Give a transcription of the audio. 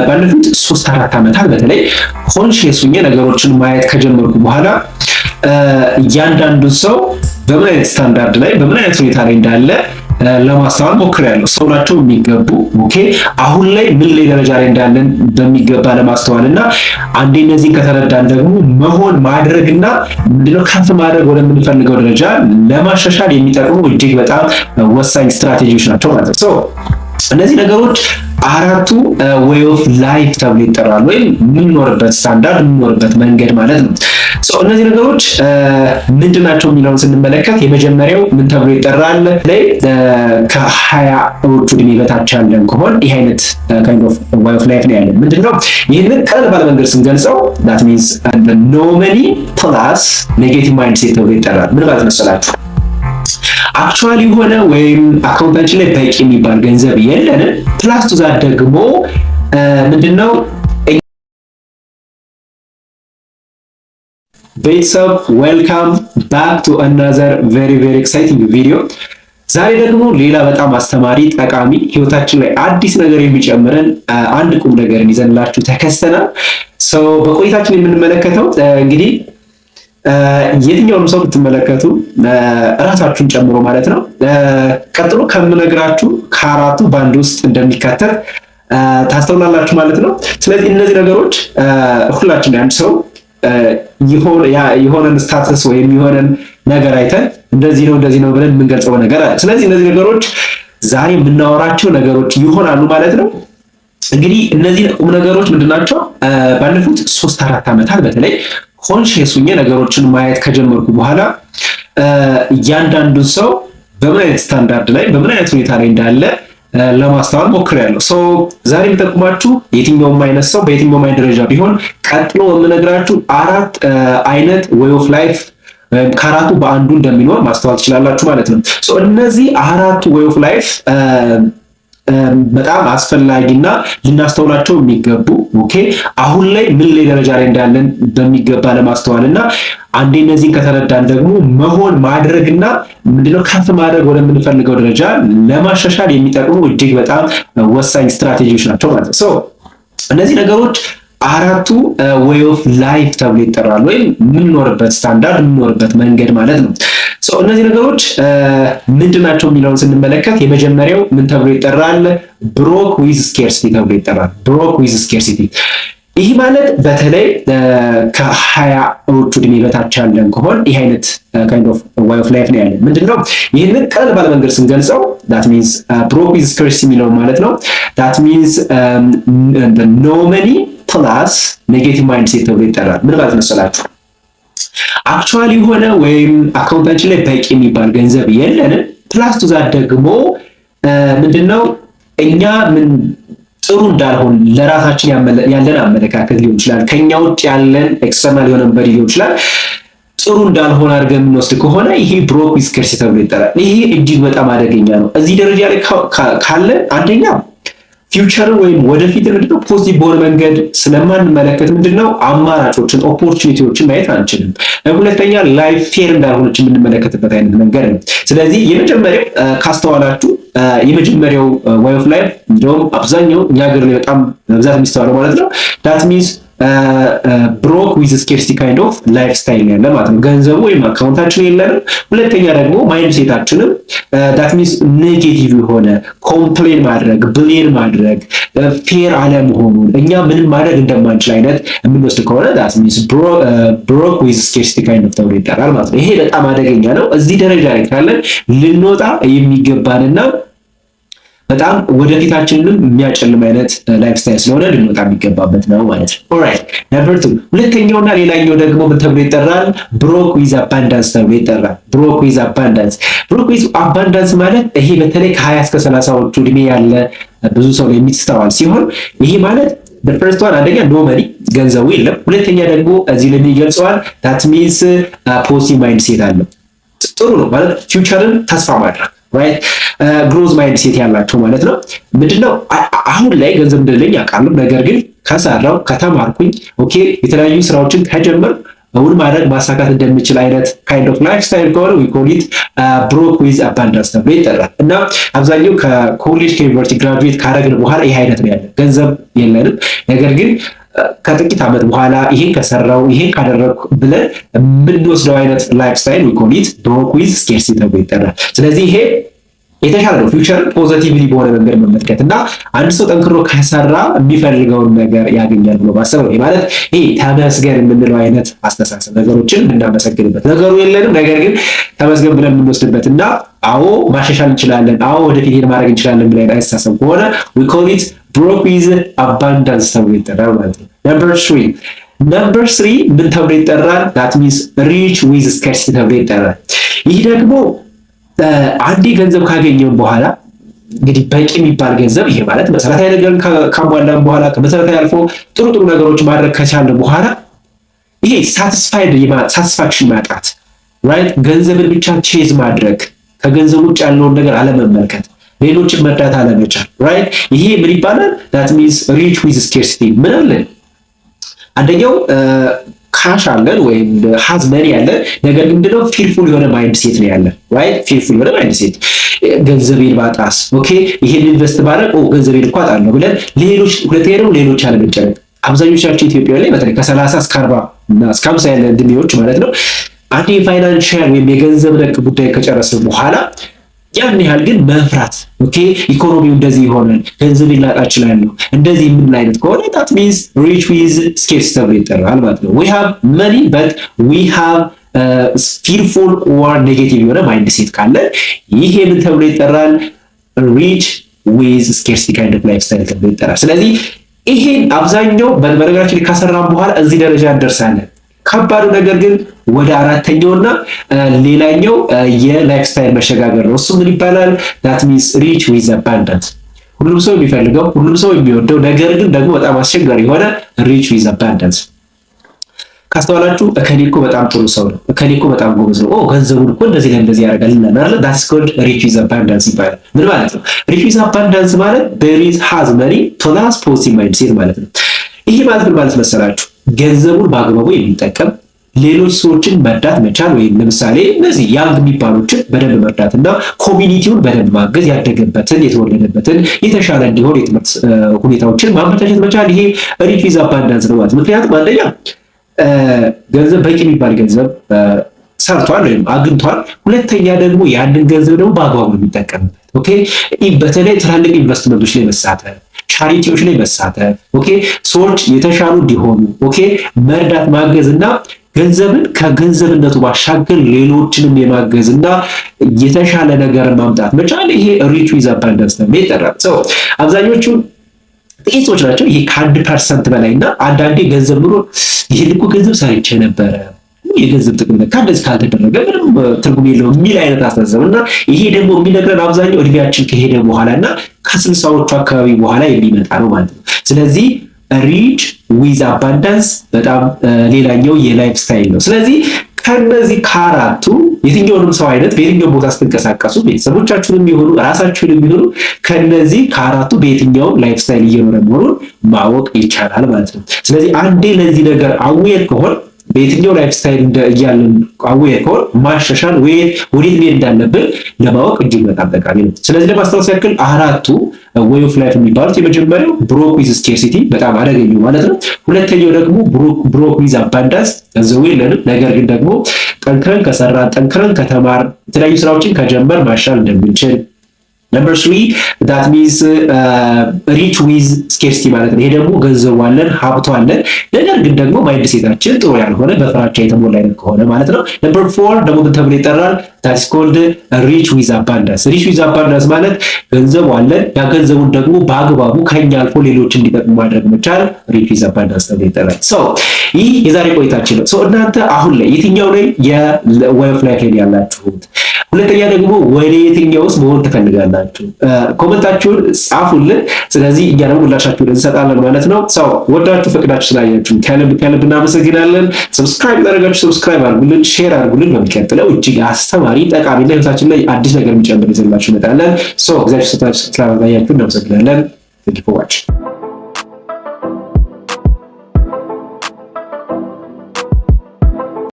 ባለፉት 3-4 ዓመታት በተለይ ኮንሺየስ ሆኜ ነገሮችን ማየት ከጀመርኩ በኋላ እያንዳንዱ ሰው በምን አይነት ስታንዳርድ ላይ በምን አይነት ሁኔታ ላይ እንዳለ ለማስተዋል ሞክሬያለሁ። ሰው ናቸው የሚገቡ ኦኬ፣ አሁን ላይ ምን ላይ ደረጃ ላይ እንዳለን በሚገባ ለማስተዋልና አንዴ እነዚህን ከተረዳን ደግሞ መሆን ማድረግና ምንድነው ከፍ ማድረግ ወደምንፈልገው ደረጃ ለማሻሻል የሚጠቅሙ እጅግ በጣም ወሳኝ ስትራቴጂዎች ናቸው ማለት ነው። እነዚህ ነገሮች አራቱ ዌይ ኦፍ ላይፍ ተብሎ ይጠራሉ፣ ወይም የምንኖርበት ስታንዳርድ የምንኖርበት መንገድ ማለት ነው። እነዚህ ነገሮች ምንድናቸው የሚለውን ስንመለከት የመጀመሪያው ምን ተብሎ ይጠራል? ላይ ከ20ዎቹ ዕድሜ በታች ያለን ከሆነ ይህ አይነት ካይንድ ኦፍ ዌይ ኦፍ ላይፍ ነው ያለን። ምንድነው ይህንን ቀለል ባለ መንገድ ስንገልጸው that means no money plus negative mindset ተብሎ ይጠራል። ምን ማለት መሰላችሁ? አክቹዋሊ ሆነ ወይም አካውንታችን ላይ በቂ የሚባል ገንዘብ የለንም። ፕላስ ቱ ዛት ደግሞ ምንድነው ቤተሰብ ዌልካም ባክ ቱ አናዘር ቬሪ ኤክሳይቲንግ ቪዲዮ። ዛሬ ደግሞ ሌላ በጣም አስተማሪ ጠቃሚ ህይወታችን ላይ አዲስ ነገር የሚጨምረን አንድ ቁም ነገርን ይዘንላችሁ ተከስተናል። በቆይታችን የምንመለከተው እንግዲህ የትኛውንም ሰው ብትመለከቱ ራሳችሁን ጨምሮ ማለት ነው ቀጥሎ ከምነግራችሁ ከአራቱ ባንድ ውስጥ እንደሚካተት ታስተውላላችሁ ማለት ነው። ስለዚህ እነዚህ ነገሮች ሁላችን አንድ ሰው የሆነን ስታተስ ወይም የሆነን ነገር አይተን እንደዚህ ነው ብለን የምንገልጸው ነገር አለ። ስለዚህ እነዚህ ነገሮች ዛሬ የምናወራቸው ነገሮች ይሆናሉ ማለት ነው። እንግዲህ እነዚህ ቁም ነገሮች ምንድናቸው? ባለፉት 3-4 ዓመታት በተለይ ኮንሺየስ ሆኜ ነገሮችን ማየት ከጀመርኩ በኋላ እያንዳንዱ ሰው በምን አይነት ስታንዳርድ ላይ በምን አይነት ሁኔታ ላይ እንዳለ ለማስተዋል ሞክሬያለሁ። ዛሬ የምጠቁማችሁ የትኛውም አይነት ሰው በየትኛውም አይነት ደረጃ ቢሆን ቀጥሎ የምነግራችሁ አራት አይነት ዌይ ኦፍ ላይፍ ከአራቱ በአንዱ እንደሚኖር ማስተዋል ትችላላችሁ ማለት ነው። እነዚህ አራቱ ዌይ ኦፍ ላይፍ በጣም አስፈላጊና ልናስተውላቸው የሚገቡ ኦኬ፣ አሁን ላይ ምን ላይ ደረጃ ላይ እንዳለን በሚገባ ለማስተዋልና አንዴ እነዚህን ከተረዳን ደግሞ መሆን ማድረግና ምንድነው ከፍ ማድረግ ወደምንፈልገው ደረጃ ለማሻሻል የሚጠቅሙ እጅግ በጣም ወሳኝ ስትራቴጂዎች ናቸው ማለት ነው። እነዚህ ነገሮች አራቱ ዌይ ኦፍ ላይፍ ተብሎ ይጠራሉ፣ ወይም የምንኖርበት ስታንዳርድ የምንኖርበት መንገድ ማለት ነው። እነዚህ ነገሮች ምንድናቸው የሚለውን ስንመለከት የመጀመሪያው ምን ተብሎ ይጠራል? ብሮክ ዊዝ ስኬርሲቲ ተብሎ ይጠራል። ብሮክ ዊዝ ስኬርሲቲ። ይህ ማለት በተለይ ከ20ዎቹ ዕድሜ በታች ያለን ከሆነ ይህ አይነት ካይንድ ኦፍ ዌይ ኦፍ ላይፍ ነው ያለን። ምንድነው ይህንን ቀለል ባለ መንገድ ስንገልጸው that means ብሮክ ዊዝ ስኬርሲቲ የሚለው ማለት ነው that means no money plus negative mindset ተብሎ ይጠራል። ምን ማለት መሰላችሁ? አክቹዋሊ ሆነ ወይም አካውንታችን ላይ በቂ የሚባል ገንዘብ የለንም። ፕላስ ቱ ዛት ደግሞ ምንድነው እኛ ጥሩ እንዳልሆን ለራሳችን ያለን አመለካከት ሊሆን ይችላል፣ ከኛ ውጭ ያለን ኤክስተርናል የሆነ በሪ ሊሆን ይችላል። ጥሩ እንዳልሆን አድርገን የምንወስድ ከሆነ ይሄ ብሮክ ዊዝ ስኬርሲቲ ተብሎ ይጠራል። ይሄ እጅግ በጣም አደገኛ ነው። እዚህ ደረጃ ላይ ካለ አንደኛ ፊውቸር ወይም ወደፊት ምንድነው ፖዚቲቭ በሆነ መንገድ ስለማንመለከት ምንድነው አማራጮችን ኦፖርቹኒቲዎችን ማየት አንችልም። ሁለተኛ ላይፍ ፌር እንዳልሆነች የምንመለከትበት አይነት መንገድ ነው። ስለዚህ የመጀመሪያው ካስተዋላችሁ የመጀመሪያው ዌይ ኦፍ ላይፍ እንደውም አብዛኛው እኛ ሀገር ላይ በጣም በብዛት የሚስተዋለው ማለት ነው that means ብሮክ ዊዝ ስኬርሲቲ ካይንድ ኦፍ ላይፍ ስታይል ያለ ማለት ነው። ገንዘቡ ወይም አካውንታችን የለንም። ሁለተኛ ደግሞ ማይንድ ሴታችንም that means ኔጌቲቭ የሆነ ኮምፕሌን ማድረግ፣ ብሌም ማድረግ፣ ፌር አለመሆኑን እኛ ምንም ማድረግ እንደማንችል አይነት የምንወስድ ከሆነ that means ብሮክ ዊዝ ስኬርሲቲ ካይንድ ኦፍ ተብሎ ይጠራል ማለት ነው። ይሄ በጣም አደገኛ ነው። እዚህ ደረጃ ላይ ካለን ልንወጣ የሚገባንና በጣም ወደፊታችንንም የሚያጨልም አይነት ላይፍ ስታይል ስለሆነ ልንወጣ የሚገባበት ነው ማለት ነው። ኦልራይት ነምበር 2 ሁለተኛውና ሌላኛው ደግሞ ምን ተብሎ ይጠራል? ብሮክ ዊዝ አባንዳንስ ተብሎ ይጠራል። ብሮክ ዊዝ አባንዳንስ። ብሮክ ዊዝ አባንዳንስ ማለት ይሄ በተለይ ከ20 እስከ 30ዎቹ ዕድሜ ያለ ብዙ ሰው የሚስተዋል ሲሆን ይሄ ማለት በፈርስት ዋን አንደኛ ኖ መኒ ገንዘቡ የለም። ሁለተኛ ደግሞ እዚህ ላይ ይገልጸዋል that means ፖዚቲቭ ማይንድ ሴት አለ። ጥሩ ነው ማለት ፊውቸርን ተስፋ ማድረግ ራይት ግሮዝ ማይንድ ሴት ያላቸው ማለት ነው። ምንድነው አሁን ላይ ገንዘብ እንደሌለኝ አውቃለሁ፣ ነገር ግን ከሰራው ከተማርኩኝ ኦኬ የተለያዩ ስራዎችን ከጀመር እውን ማድረግ ማሳካት እንደሚችል አይነት ካይንድ ኦፍ ላይፍ ስታይል ከሆነ we call it broke with abundance ተብሎ ይጠራል። እና አብዛኛው ከኮሌጅ ከዩኒቨርሲቲ ግራጁዌት ካደረግን በኋላ ይሄ አይነት ነው ያለን። ገንዘብ የለንም፣ ነገር ግን ከጥቂት ዓመት በኋላ ይሄን ከሰራው ይሄን ካደረግኩ ብለን የምንወስደው አይነት ላይፍ ስታይል we call it broke with scarcity ተብሎ ይጠራል። ስለዚህ ይሄ የተሻለ ነው ፊውቸር ፖዚቲቭሊ በሆነ መንገድ መመልከት እና አንድ ሰው ጠንክሮ ከሰራ የሚፈልገውን ነገር ያገኛል ብሎ ማሰብ ነው። ማለት ይሄ ተመስገን የምንለው አይነት አስተሳሰብ፣ ነገሮችን የምናመሰግንበት፣ ነገሩ የለንም ነገር ግን ተመስገን ብለን የምንወስድበት እና አዎ ማሻሻል እንችላለን፣ አዎ ወደፊት ይሄን ማድረግ እንችላለን ብለን አስተሳሰብ ከሆነ we call it broke with abundance ተብሎ ይጠራል ማለት ነው። ነምበር 3 ምን ተብሎ ይጠራል? that means rich with scarcity ተብሎ ይጠራል። ይህ ደግሞ አንዴ ገንዘብ ካገኘን በኋላ እንግዲህ በቂ የሚባል ገንዘብ፣ ይሄ ማለት መሰረታዊ ነገር ካሟላን በኋላ ከመሰረታዊ አልፎ ጥሩ ነገሮች ማድረግ ከቻልን በኋላ ይሄ ሳቲስፋክሽን ማጣት፣ ራይት? ገንዘብን ብቻ ቼዝ ማድረግ፣ ከገንዘብ ውጭ ያለውን ነገር አለመመልከት፣ ሌሎችን መርዳት አለመቻል፣ ራይት? ይሄ ምን ይባላል? that means rich with scarcity። ምን አለን? አንደኛው ካሽ አለን ወይም ሃዝ መኒ ያለን፣ ነገር ግን ምንድነው ፊርፉል የሆነ ማይንድ ሴት ነው ያለን፣ ራይት? ፊርፉል የሆነ ማይንድ ሴት፣ ገንዘቤን ባጣስ፣ ኦኬ ይሄን ኢንቨስት ባደርግ ገንዘቤን እኮ አጣለሁ ብለን ሌሎች፣ ሁለተኛ ደግሞ ሌሎች አለመጨነቅ። አብዛኞቻችን ኢትዮጵያ ላይ በተለይ ከ30 እስከ 40 እና እስከ 50 ያለ እድሜዎች ማለት ነው አንድ የፋይናንሻል ወይም የገንዘብ ነክ ጉዳይ ከጨረስን በኋላ ያን ያህል ግን መፍራት፣ ኦኬ ኢኮኖሚው እንደዚህ ይሆናል፣ ገንዘብ ላጣ እችላለሁ፣ እንደዚህ ምን አይነት ከሆነ that means rich with scarcity ተብሎ ይጠራል ማለት ነው። we have money but we have fearful or negative የሆነ ማይንድ ሴት ካለ ይሄ ምን ተብሎ ይጠራል? rich with scarcity kind of lifestyle ተብሎ ይጠራል። ስለዚህ ይሄን አብዛኛው በነገራችን ካሰራን በኋላ እዚህ ደረጃ እንደርሳለን። ከባዱ ነገር ግን ወደ አራተኛውና ሌላኛው የላይፍ ስታይል መሸጋገር ነው። እሱ ምን ይባላል? that means rich with abundance። ሁሉም ሰው የሚፈልገው፣ ሁሉም ሰው የሚወደው፣ ነገር ግን ደግሞ በጣም አስቸጋሪ የሆነ rich with abundance። ካስተዋላችሁ እከሌ እኮ በጣም ጥሩ ሰው ነው፣ እከሌ እኮ በጣም ጎበዝ ነው፣ ገንዘቡን እኮ እንደዚህ ለእንደዚህ ያደርጋል እናናለ that's called rich with abundance ይባላል። ምን ማለት ነው? rich with abundance ማለት there is has money plus positive mindset ማለት ነው። ይሄ ማለት ምን ማለት መሰላችሁ? ገንዘቡን በአግባቡ የሚጠቀም፣ ሌሎች ሰዎችን መርዳት መቻል፣ ወይም ለምሳሌ እነዚህ ያንግ የሚባሉትን በደንብ መርዳትና ኮሚኒቲውን በደንብ ማገዝ፣ ያደገበትን የተወለደበትን የተሻለ እንዲሆን የትምህርት ሁኔታዎችን ማመቻቸት መቻል፣ ይሄ rich with abundance ነው ማለት። ምክንያቱም አንደኛ ገንዘብ በቂ የሚባል ገንዘብ ሰርቷል ወይም አግኝቷል፣ ሁለተኛ ደግሞ ያንን ገንዘብ ደግሞ በአግባቡ የሚጠቀምበት፣ ኦኬ በተለይ ትላልቅ ኢንቨስትመንቶች ላይ መሳተፍ፣ ቻሪቲዎች ላይ መሳተፍ፣ ኦኬ ሰዎች የተሻሉ እንዲሆኑ፣ ኦኬ መርዳት ማገዝና ገንዘብን ከገንዘብነቱ ባሻገር ሌሎችንም የማገዝና የተሻለ ነገር ማምጣት መቻል፣ ይሄ rich with abundance ነው የሚጠራው። አብዛኞቹ ጥቂት ሰዎች ናቸው ይሄ ከ1% በላይ እና አንዳንዴ ገንዘብ ኑሮ ይሄን እኮ ገንዘብ ሰርቼ ነበረ፣ የገንዘብ ጥቅም ከእንደዚህ ካልተደረገ ምንም ትርጉም የለውም የሚል አይነት አስተሳሰብ እና ይሄ ደግሞ የሚነግረን አብዛኛው እድሜያችን ከሄደ በኋላ እና ከ60ዎቹ አካባቢ በኋላ የሚመጣ ነው ማለት ነው። ስለዚህ rich with abundance በጣም ሌላኛው የላይፍ ስታይል ነው። ስለዚህ ከነዚህ ከአራቱ የትኛውንም ሰው አይነት በየትኛው ቦታ ስትንቀሳቀሱ ቤተሰቦቻችሁንም ይሁኑ ራሳችሁንም ይሁኑ ከነዚህ ከአራቱ በየትኛው ላይፍ ስታይል እየኖረ መሆኑን ማወቅ ይቻላል ማለት ነው። ስለዚህ አንዴ ለዚህ ነገር አዌር ከሆነ በየትኛው ላይፍ ስታይል እያለን አዌር ከሆነ ማሻሻል ወዴት መሄድ እንዳለብን ለማወቅ እጅግ በጣም ጠቃሚ ነው። ስለዚህ ለማስታወስ ያክል አራቱ ዌይ ኦፍ ላይፍ የሚባሉት የመጀመሪያው ብሮክ ዊዝ ስኬርሲቲ በጣም አደገኛው ማለት ነው። ሁለተኛው ደግሞ ብሮክ ዊዝ አባንዳንስ ገንዘቡ የለንም፣ ነገር ግን ደግሞ ጠንክረን ከሰራን ጠንክረን ከተማር የተለያዩ ስራዎችን ከጀመር ማሻል እንደምንችል። ነምበር 3 that means rich with scarcity ማለት ነው። ይሄ ደግሞ ገንዘቡ አለን ሀብቱ አለን፣ ነገር ግን ደግሞ ማይንድ ሴታችን ጥሩ ያልሆነ በፍራቻ የተሞላ አይነት ከሆነ ማለት ነው። ነምበር 4 ደግሞ ምን ተብሎ ይጠራል? that is called rich with abundance። rich with abundance ማለት ገንዘቡ አለን፣ ያ ገንዘቡን ደግሞ በአግባቡ ከኛ አልፎ ሌሎች እንዲጠቅሙ ማድረግ መቻል rich with abundance ተብሎ ይጠራል። ይህ የዛሬ ቆይታችን ነው። እናንተ አሁን ላይ የትኛው ላይ የዌይ ኦፍ ላይፍ ላይ ያላችሁት? ሁለተኛ ደግሞ ወደ የትኛውስ መሆን ትፈልጋላችሁ? ኮሜንታችሁን ጻፉልን። ስለዚህ እኛ ደግሞ ምላሻችሁን እንሰጣለን ማለት ነው። ወዳችሁ ፈቅዳችሁ ስላያችሁ ከልብ እናመሰግናለን። ሰብስክራይብ ያደረጋችሁ ሰብስክራይብ አድርጉልን፣ ሼር አድርጉልን። በሚቀጥለው እጅግ አስተማሪ ጠቃሚና ህይወታችን ላይ አዲስ ነገር የሚጨምር ይዘንላችሁ እንመጣለን። እግዚአብሔር ስላያችሁ እናመሰግናለን። Thank you for watching.